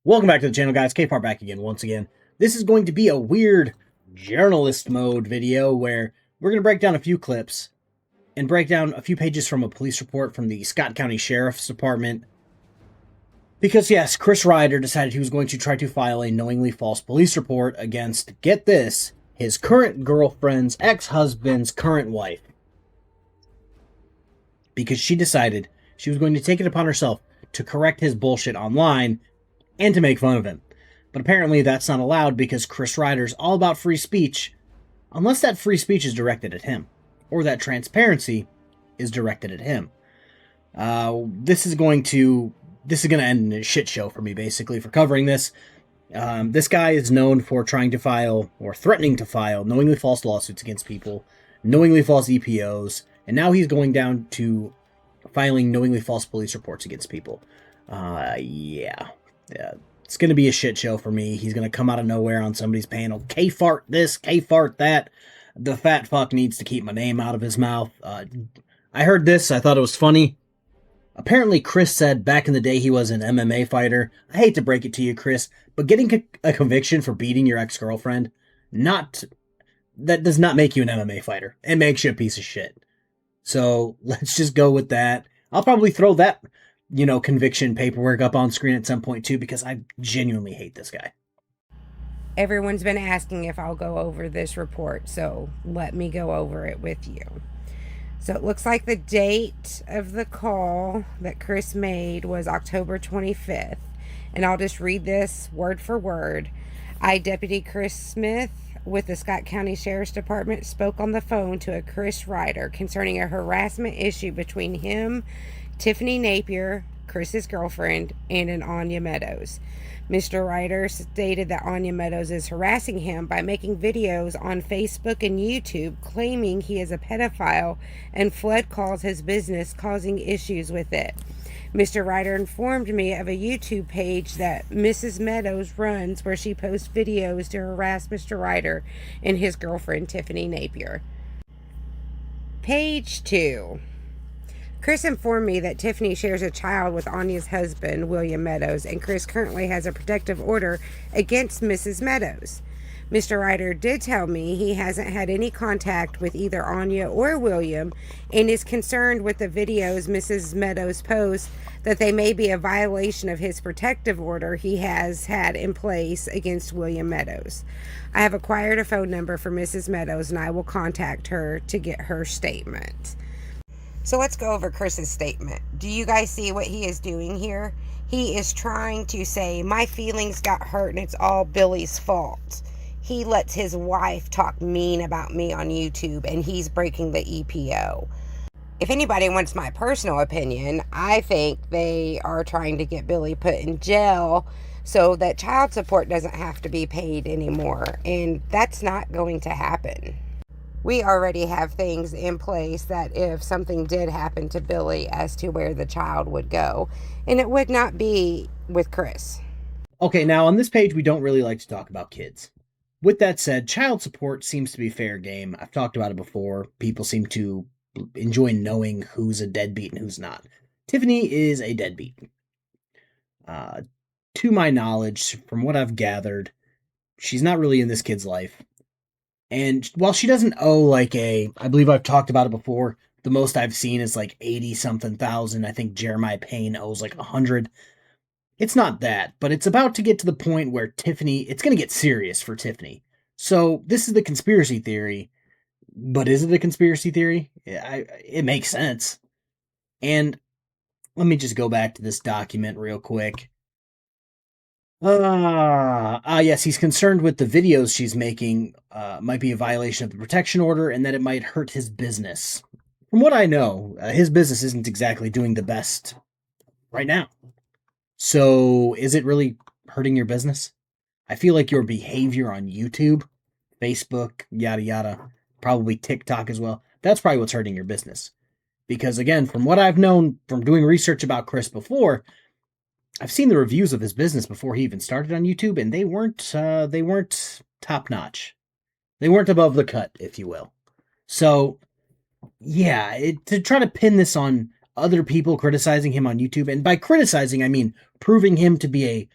Welcome back to the channel, guys. KFARR back again, once again. This is going to be a weird journalist mode video where we're going to break down a few clips and break down a few pages from a police report from the Scott County Sheriff's Department. Because, yes, Chris Reiter decided he was going to try to file a knowingly false police report against, get this, his current girlfriend's ex-husband's current wife. Because she decided she was going to take it upon herself to correct his bullshit online and to make fun of him. But apparently that's not allowed because Chris Reiter's all about free speech, unless that free speech is directed at him, or that transparency is directed at him. This is going to end in a shit show for me, basically, for covering this. This guy is known for trying to file, or threatening to file, knowingly false lawsuits against people, knowingly false EPOs, and now he's going down to filing knowingly false police reports against people. Yeah, it's going to be a shit show for me. He's going to come out of nowhere on somebody's panel. KFARR this, KFARR that. The fat fuck needs to keep my name out of his mouth. I heard this. I thought it was funny. Apparently, Chris said back in the day he was an MMA fighter. I hate to break it to you, Chris, but getting a conviction for beating your ex-girlfriend, that does not make you an MMA fighter. It makes you a piece of shit. So let's just go with that. I'll probably throw that conviction paperwork up on screen at some point too, because I genuinely hate this guy. Everyone's been asking if I'll go over this report, so let me go over it with you. So it looks like the date of the call that Chris made was October 25th, and I'll just read this word for word. Deputy Chris Smith with the Scott County Sheriff's Department spoke on the phone to a Chris Reiter concerning a harassment issue between him, Tiffany Napier, Chris's girlfriend, and an Anya Meadows. Mr. Reiter stated that Anya Meadows is harassing him by making videos on Facebook and YouTube claiming he is a pedophile and Flood calls his business causing issues with it. Mr. Reiter informed me of a YouTube page that Mrs. Meadows runs where she posts videos to harass Mr. Reiter and his girlfriend Tiffany Napier. Page 2. Chris informed me that Tiffany shares a child with Anya's husband, William Meadows, and Chris currently has a protective order against Mrs. Meadows. Mr. Reiter did tell me he hasn't had any contact with either Anya or William and is concerned with the videos Mrs. Meadows posts that they may be a violation of his protective order he has had in place against William Meadows. I have acquired a phone number for Mrs. Meadows and I will contact her to get her statement. So let's go over Chris's statement. Do you guys see what he is doing here? He is trying to say, my feelings got hurt and it's all Billy's fault. He lets his wife talk mean about me on YouTube and he's breaking the EPO. If anybody wants my personal opinion, I think they are trying to get Billy put in jail so that child support doesn't have to be paid anymore. And that's not going to happen. We already have things in place that if something did happen to Billy as to where the child would go, and it would not be with Chris. Okay, now on this page, we don't really like to talk about kids. With that said, child support seems to be fair game. I've talked about it before. People seem to enjoy knowing who's a deadbeat and who's not. Tiffany is a deadbeat. To my knowledge, from what I've gathered, she's not really in this kid's life. And while she doesn't owe I believe I've talked about it before, the most I've seen is 80-something thousand. I think Jeremiah Payne owes 100. It's not that, but it's about to get to the point where it's going to get serious for Tiffany. So this is the conspiracy theory, but is it a conspiracy theory? It makes sense. And let me just go back to this document real quick. Yes, he's concerned with the videos she's making might be a violation of the protection order and that it might hurt his business. From what I know, his business isn't exactly doing the best right now. So is it really hurting your business? I feel like your behavior on YouTube, Facebook, yada yada, probably TikTok as well, that's probably what's hurting your business. Because again, from what I've known from doing research about Chris before, I've seen the reviews of his business before he even started on YouTube, and they weren't top notch. They weren't above the cut, if you will. So, yeah, to try to pin this on other people criticizing him on YouTube, and by criticizing, I mean proving him to be a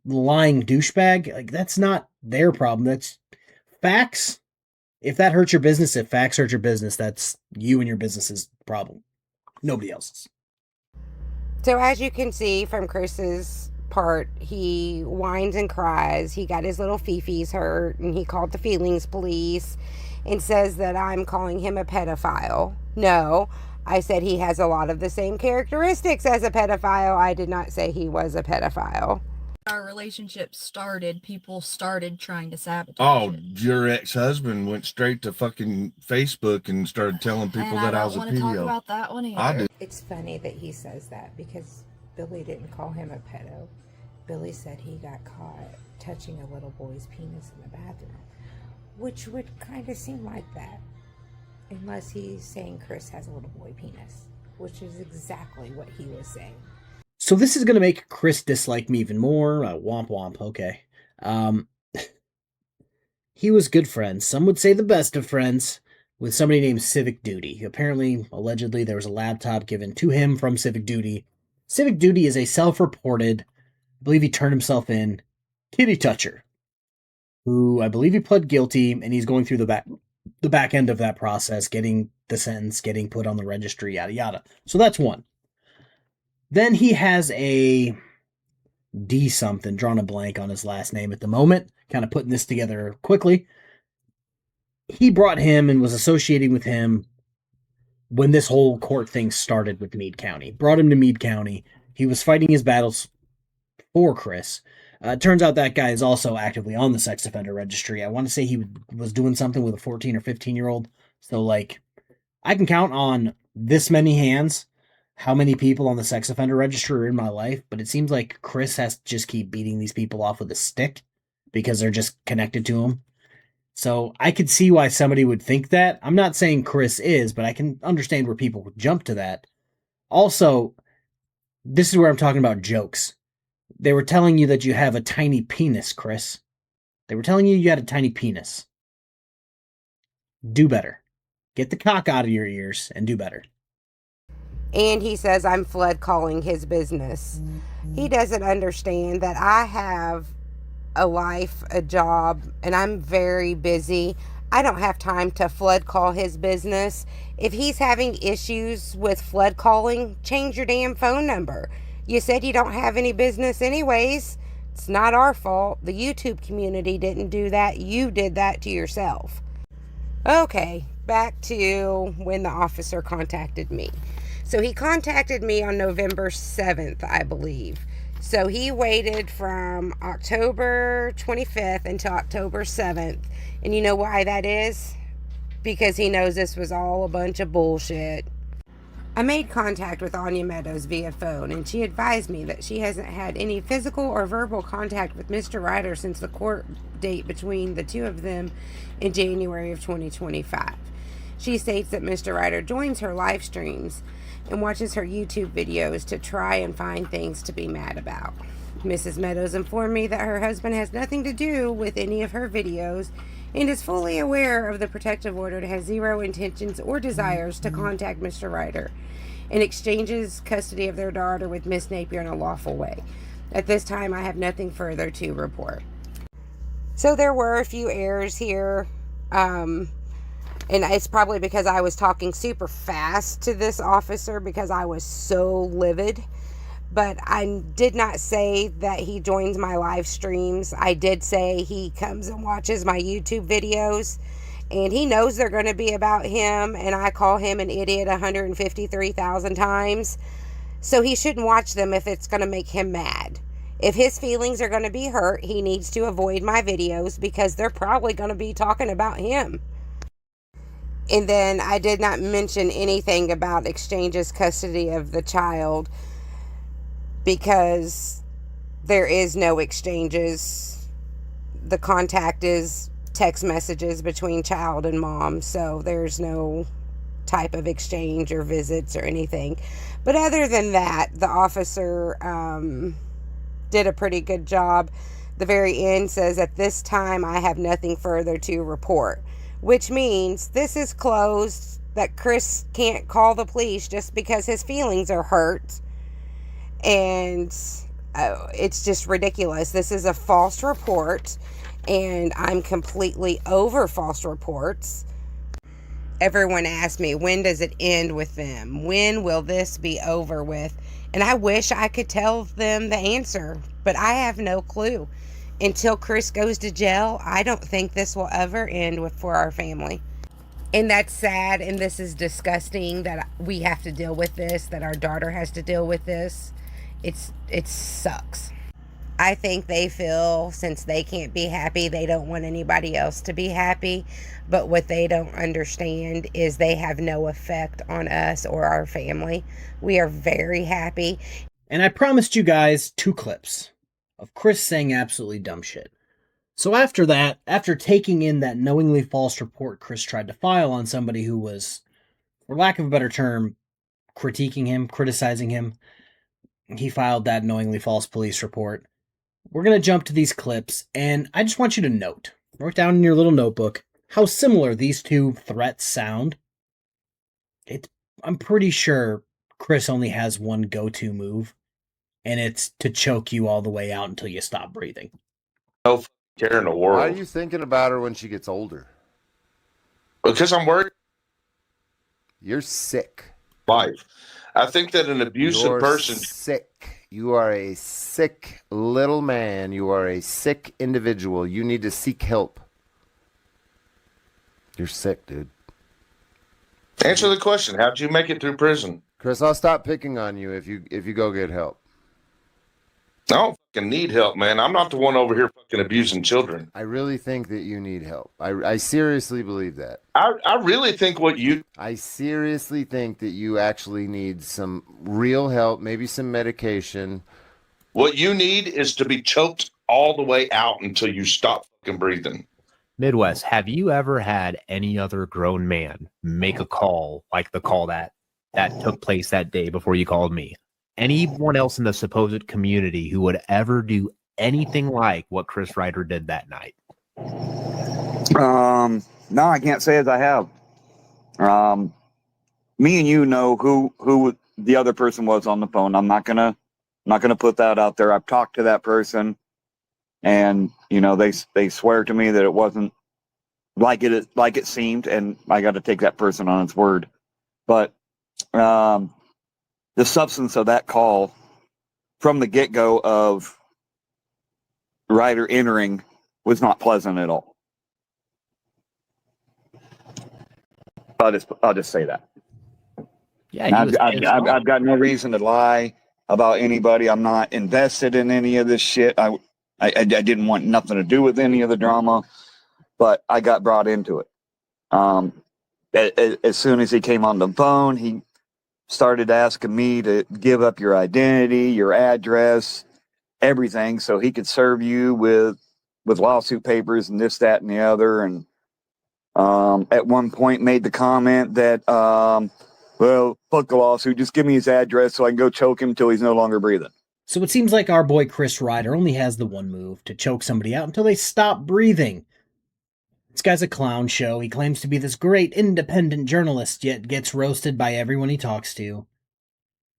lying douchebag. Like, that's not their problem. That's facts. If that hurts your business, if facts hurt your business, that's you and your business's problem. Nobody else's. So as you can see from Chris's part, he whines and cries. He got his little fifis hurt, and he called the feelings police and says that I'm calling him a pedophile. No, I said he has a lot of the same characteristics as a pedophile. I did not say he was a pedophile. Our relationship started, people started trying to sabotage Oh, it. your ex-husband went straight to fucking Facebook and started telling people that I was a don't want to talk pedo. about that one either. I did. It's funny that he says that because Billy didn't call him a pedo. Billy said he got caught touching a little boy's penis in the bathroom, which would kind of seem like that, unless he's saying Chris has a little boy penis, which is exactly what he was saying. So this is going to make Chris dislike me even more. Womp womp, okay. He was good friends, some would say the best of friends, with somebody named Civic Duty. Apparently, allegedly, there was a laptop given to him from Civic Duty. Civic Duty is a self-reported, I believe he turned himself in, kitty toucher, who I believe he pled guilty, and he's going through the back end of that process, getting the sentence, getting put on the registry, yada yada. So that's one. Then he has a D something, drawn a blank on his last name at the moment, kind of putting this together quickly. He brought him and was associating with him when this whole court thing started with Meade County. Brought him to Meade County. He was fighting his battles for Chris. Turns out that guy is also actively on the sex offender registry. I want to say he was doing something with a 14 or 15-year-old. So, like, I can count on this many hands how many people on the sex offender registry are in my life, but it seems like Chris has to just keep beating these people off with a stick because they're just connected to him. So I could see why somebody would think that. I'm not saying Chris is, but I can understand where people would jump to that. Also, this is where I'm talking about jokes. They were telling you that you have a tiny penis, Chris. They were telling you had a tiny penis. Do better. Get the cock out of your ears and do better. And he says I'm flood calling his business. He doesn't understand that I have a life, a job, and I'm very busy. I don't have time to flood call his business. If he's having issues with flood calling, change your damn phone number. You said you don't have any business anyways. It's not our fault. The YouTube community didn't do that. You did that to yourself. Okay, back to when the officer contacted me. So he contacted me on November 7th, I believe. So he waited from October 25th until October 7th. And you know why that is? Because he knows this was all a bunch of bullshit. I made contact with Anya Meadows via phone, and she advised me that she hasn't had any physical or verbal contact with Mr. Reiter since the court date between the two of them in January of 2025. She states that Mr. Reiter joins her live streams and watches her YouTube videos to try and find things to be mad about. Mrs. Meadows informed me that her husband has nothing to do with any of her videos and is fully aware of the protective order and has zero intentions or desires to contact Mr. Reiter and exchanges custody of their daughter with Miss Napier in a lawful way. At this time, I have nothing further to report. So there were a few errors here. And it's probably because I was talking super fast to this officer because I was so livid. But I did not say that he joins my live streams. I did say he comes and watches my YouTube videos. And he knows they're going to be about him. And I call him an idiot 153,000 times. So he shouldn't watch them if it's going to make him mad. If his feelings are going to be hurt, he needs to avoid my videos because they're probably going to be talking about him. And then I did not mention anything about exchanges custody of the child because there is no exchanges. The contact is text messages between child and mom, so there's no type of exchange or visits or anything. But other than that, the officer did a pretty good job. The very end says, at this time, I have nothing further to report. Which means this is closed, that Chris can't call the police just because his feelings are hurt. And It's just ridiculous. This is a false report, and I'm completely over false reports. Everyone asks me, when does it end with them? When will this be over with? And I wish I could tell them the answer, but I have no clue. Until Chris goes to jail, I don't think this will ever end for our family. And that's sad, and this is disgusting that we have to deal with this, that our daughter has to deal with this. It sucks. I think they feel since they can't be happy, they don't want anybody else to be happy. But what they don't understand is they have no effect on us or our family. We are very happy. And I promised you guys 2 clips of Chris saying absolutely dumb shit. So after that, after taking in that knowingly false report Chris tried to file on somebody who was, for lack of a better term, critiquing him, criticizing him, he filed that knowingly false police report. We're going to jump to these clips, and I just want you to note, write down in your little notebook, how similar these 2 threats sound. I'm pretty sure Chris only has one go-to move, and it's to choke you all the way out until you stop breathing. No care in the world. Why are you thinking about her when she gets older? Because I'm worried. You're sick. Life. I think that an abusive person. Sick. You are a sick little man. You are a sick individual. You need to seek help. You're sick, dude. Answer the question. How'd you make it through prison? Chris, I'll stop picking on you if you go get help. I don't fucking need help, man. I'm not the one over here fucking abusing children. I really think that you need help. I seriously believe that. I really think I seriously think that you actually need some real help, maybe some medication. What you need is to be choked all the way out until you stop fucking breathing. Midwest, have you ever had any other grown man make a call like the call that took place that day before you called me? Anyone else in the supposed community who would ever do anything like what Chris Reiter did that night? No, I can't say as I have. Me and you know who the other person was on the phone. I'm not gonna put that out there. I've talked to that person, and you know they swear to me that it wasn't like it seemed, and I got to take that person on its word. But the substance of that call from the get-go of Ryder entering was not pleasant at all. I'll just say that. Yeah, I've got no reason to lie about anybody. I'm not invested in any of this shit. I didn't want nothing to do with any of the drama, but I got brought into it. As soon as he came on the phone, he started asking me to give up your identity, your address, everything, so he could serve you with lawsuit papers and this, that, and the other. And at one point made the comment that, well, fuck the lawsuit, just give me his address so I can go choke him until he's no longer breathing. So it seems like our boy Chris Reiter only has the one move, to choke somebody out until they stop breathing. This guy's a clown show. He claims to be this great independent journalist, yet gets roasted by everyone he talks to.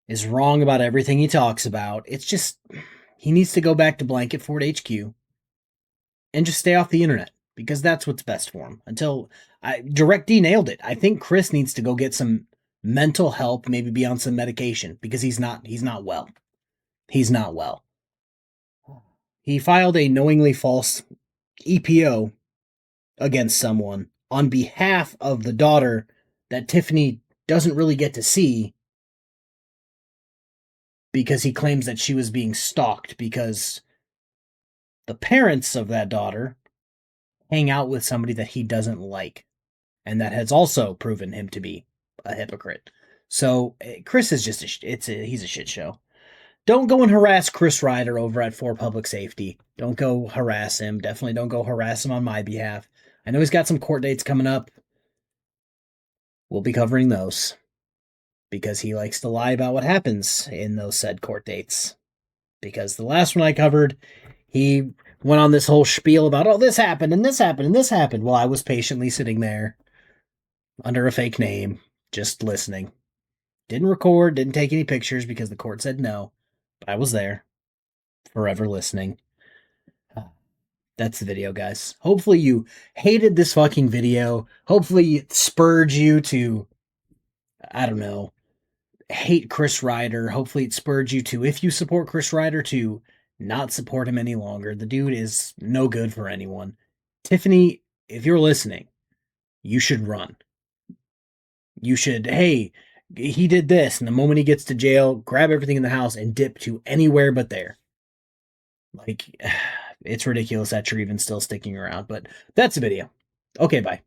Is wrong about everything he talks about. It's just, he needs to go back to Blanket Fort HQ and just stay off the internet, because that's what's best for him. Direct D nailed it. I think Chris needs to go get some mental help, maybe be on some medication, because he's not well. He's not well. He filed a knowingly false EPO against someone on behalf of the daughter that Tiffany doesn't really get to see, because he claims that she was being stalked because the parents of that daughter hang out with somebody that he doesn't like, and that has also proven him to be a hypocrite. So Chris is just he's a shit show. Don't go and harass Chris Reiter over at For Public Safety. Don't go harass him. Definitely don't go harass him on my behalf. I know he's got some court dates coming up. We'll be covering those, because he likes to lie about what happens in those said court dates. Because the last one I covered, he went on this whole spiel about, oh, this happened, and this happened, and this happened. Well, I was patiently sitting there under a fake name, just listening. Didn't record, didn't take any pictures because the court said no, but I was there. forever listening. That's the video, guys. Hopefully you hated this fucking video. Hopefully it spurred you to, I don't know, hate Chris Reiter. Hopefully it spurred you to, if you support Chris Reiter, to not support him any longer. The dude is no good for anyone. Tiffany, if you're listening, you should run. You should, hey, he did this, and the moment he gets to jail, grab everything in the house and dip to anywhere but there. Like, it's ridiculous that you're even still sticking around, but that's the video. Okay, bye.